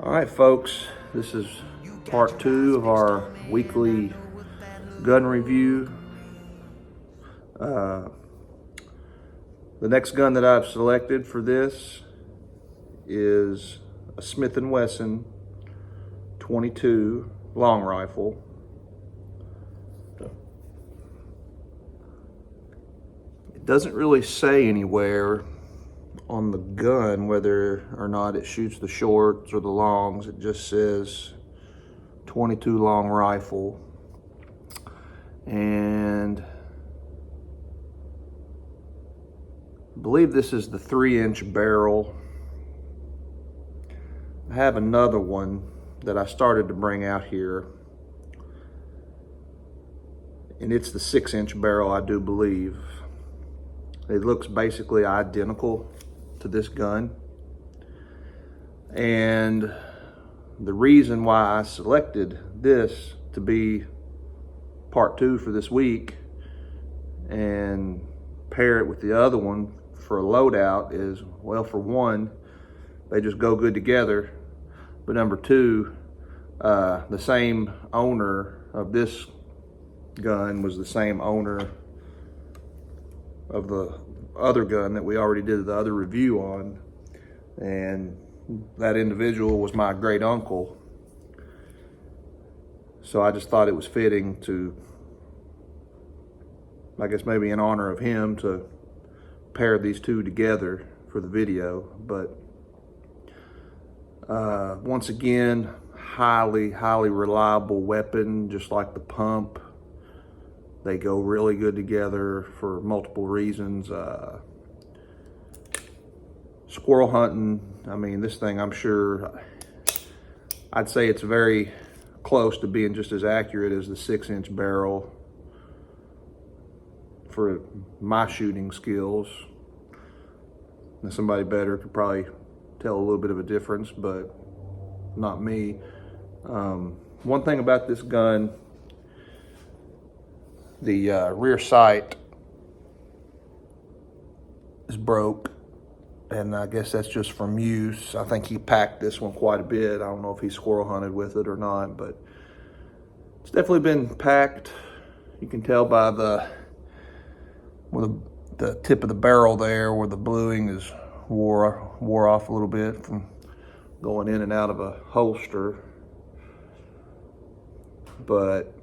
All right, folks, this is part 2 of our weekly gun review. The next gun that I've selected for this is a Smith & Wesson 22 long rifle. It doesn't really say anywhere on the gun whether or not it shoots the shorts or the longs. It just says 22 long rifle, and I believe this is the 3-inch barrel. I have another one that I started to bring out here, and it's the 6-inch barrel, I do believe. It looks basically identical to this gun, and the reason why I selected this to be part 2 for this week and pair it with the other one for a loadout is, well, for one, they just go good together, but number 2, the same owner of this gun was the same owner of the other gun that we already did the other review on, and that individual was my great uncle. So I just thought it was fitting to, I guess maybe in honor of him, to pair these two together for the video. But once again, highly reliable weapon, just like the pump. They go really good together for multiple reasons. Squirrel hunting, I mean, this thing, I'm sure, I'd say it's very close to being just as accurate as the 6-inch barrel for my shooting skills. Now, somebody better could probably tell a little bit of a difference, but not me. One thing about this gun, the rear sight is broke, and I guess that's just from use. I think he packed this one quite a bit. I don't know if he squirrel hunted with it or not, but it's definitely been packed. You can tell by the tip of the barrel there where the bluing is wore off a little bit from going in and out of a holster. But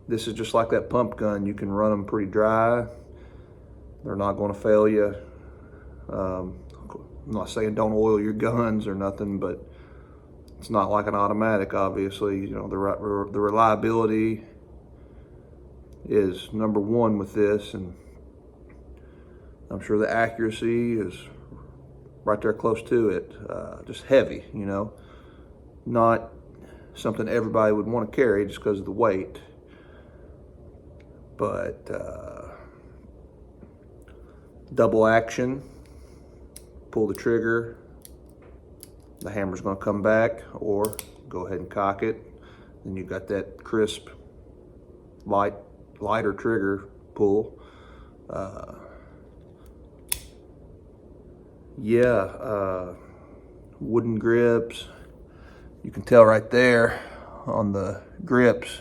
this is just like that pump gun. You can run them pretty dry. They're not going to fail you. I'm not saying don't oil your guns or nothing, but it's not like an automatic, obviously. You know, the reliability is number one with this, and I'm sure the accuracy is right there close to it. Just heavy, you know, not something everybody would want to carry just because of the weight. But double action, pull the trigger, the hammer's going to come back, or go ahead and cock it, then you got that crisp, lighter trigger pull. Wooden grips. You can tell right there on the grips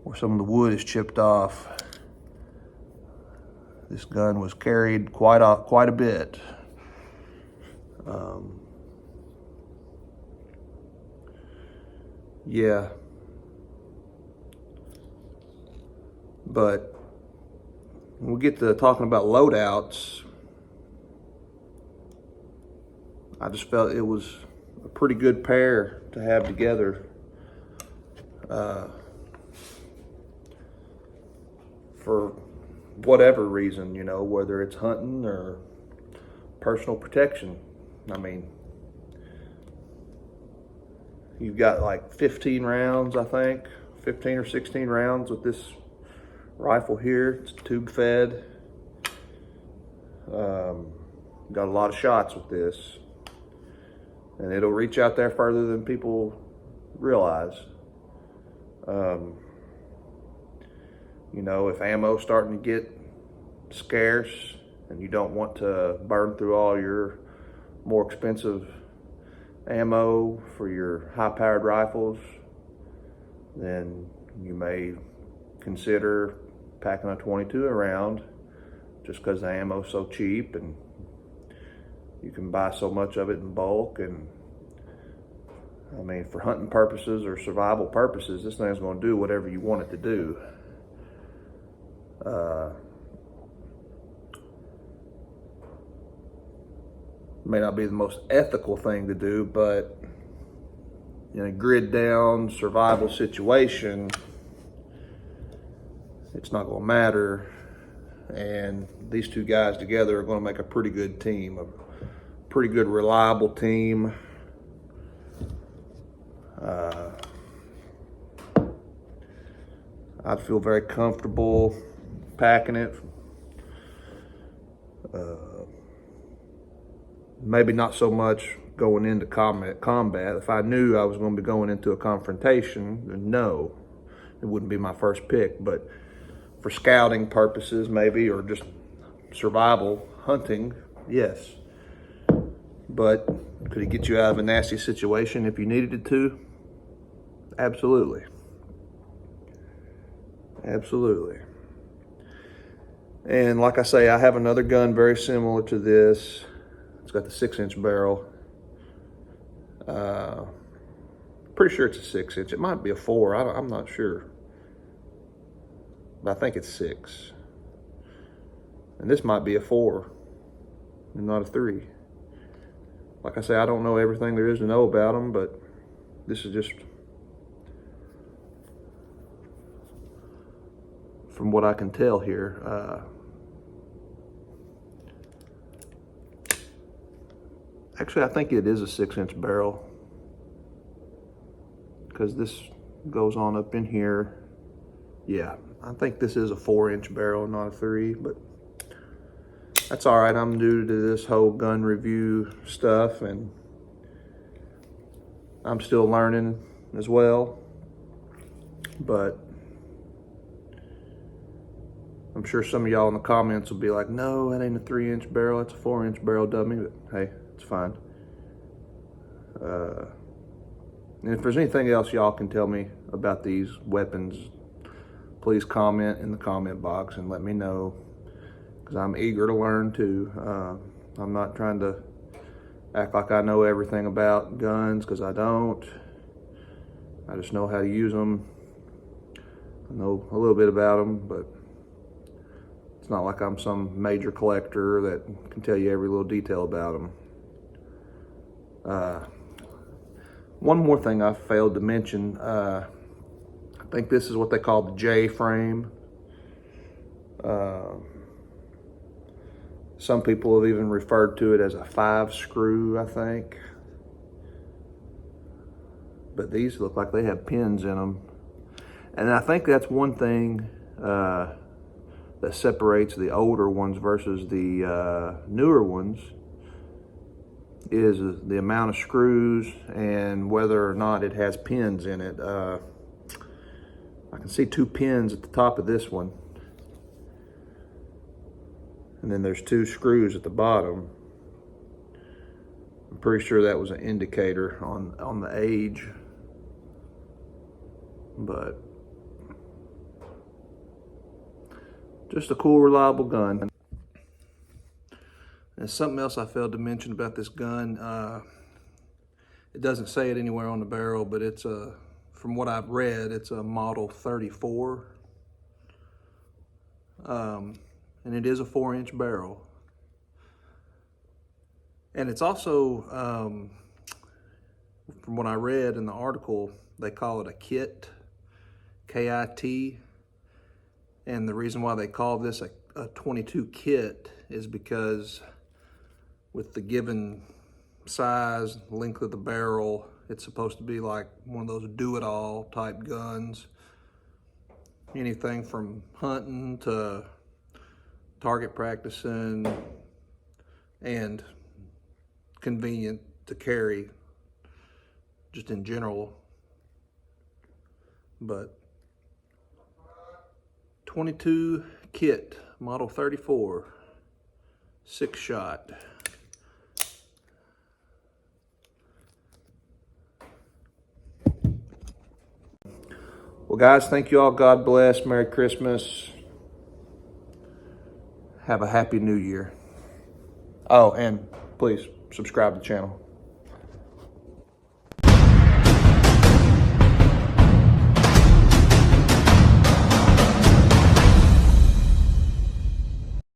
where some of the wood is chipped off. This gun was carried quite a bit. But when we get to talking about loadouts, I just felt it was a pretty good pair to have together. For whatever reason, you know, whether it's hunting or personal protection. I mean, you've got like 15 rounds, I think, 15 or 16 rounds with this rifle here. It's tube fed. Got a lot of shots with this, and it'll reach out there further than people realize. You know, if ammo's starting to get scarce and you don't want to burn through all your more expensive ammo for your high-powered rifles, then you may consider packing a 22 around, just because the ammo's so cheap and you can buy so much of it in bulk. And I mean, for hunting purposes or survival purposes, this thing's going to do whatever you want it to do. May not be the most ethical thing to do, but in a grid down survival situation, it's not going to matter. And these two guys together are going to make a pretty good team, a pretty good reliable team. I'd feel very comfortable packing it. Maybe not so much going into combat. If I knew I was going to be going into a confrontation, then no, it wouldn't be my first pick. But for scouting purposes, maybe, or just survival hunting, yes. But could it get you out of a nasty situation if you needed it to? Absolutely. Absolutely. And like I say, I have another gun very similar to this. It's got the 6-inch barrel. Pretty sure it's a 6-inch. It might be a 4. I'm not sure. But I think it's 6. And this might be a 4 and not a 3. Like I say, I don't know everything there is to know about them, but this is just from what I can tell here. Actually, I think it is a 6-inch barrel, because this goes on up in here. Yeah, I think this is a 4-inch barrel, not a 3, but that's all right. I'm new to this whole gun review stuff, and I'm still learning as well. But I'm sure some of y'all in the comments will be like, no, that ain't a 3-inch barrel, it's a 4-inch barrel, dummy. But hey, it's fine. And if there's anything else y'all can tell me about these weapons, please comment in the comment box and let me know, because I'm eager to learn too. I'm not trying to act like I know everything about guns, because I don't. I just know how to use them. I know a little bit about them, but it's not like I'm some major collector that can tell you every little detail about them. One more thing I failed to mention. I think this is what they call the J frame. Some people have even referred to it as a 5-screw, I think. But these look like they have pins in them. And I think that's one thing that separates the older ones versus the newer ones, is the amount of screws and whether or not it has pins in it. I can see 2 pins at the top of this one, and then there's 2 screws at the bottom. I'm pretty sure that was an indicator on the age, but just a cool, reliable gun. And something else I failed to mention about this gun, it doesn't say it anywhere on the barrel, but it's from what I've read, it's a model 34. And it is a 4-inch barrel. And it's also, from what I read in the article, they call it a kit, K-I-T. And the reason why they call this a 22 kit is because with the given size, length of the barrel, it's supposed to be like one of those do-it-all type guns. Anything from hunting to target practicing, and convenient to carry just in general. But 22 kit, model 34, 6-shot. Well, guys, thank you all. God bless. Merry Christmas. Have a happy new year. Oh, and please subscribe to the channel.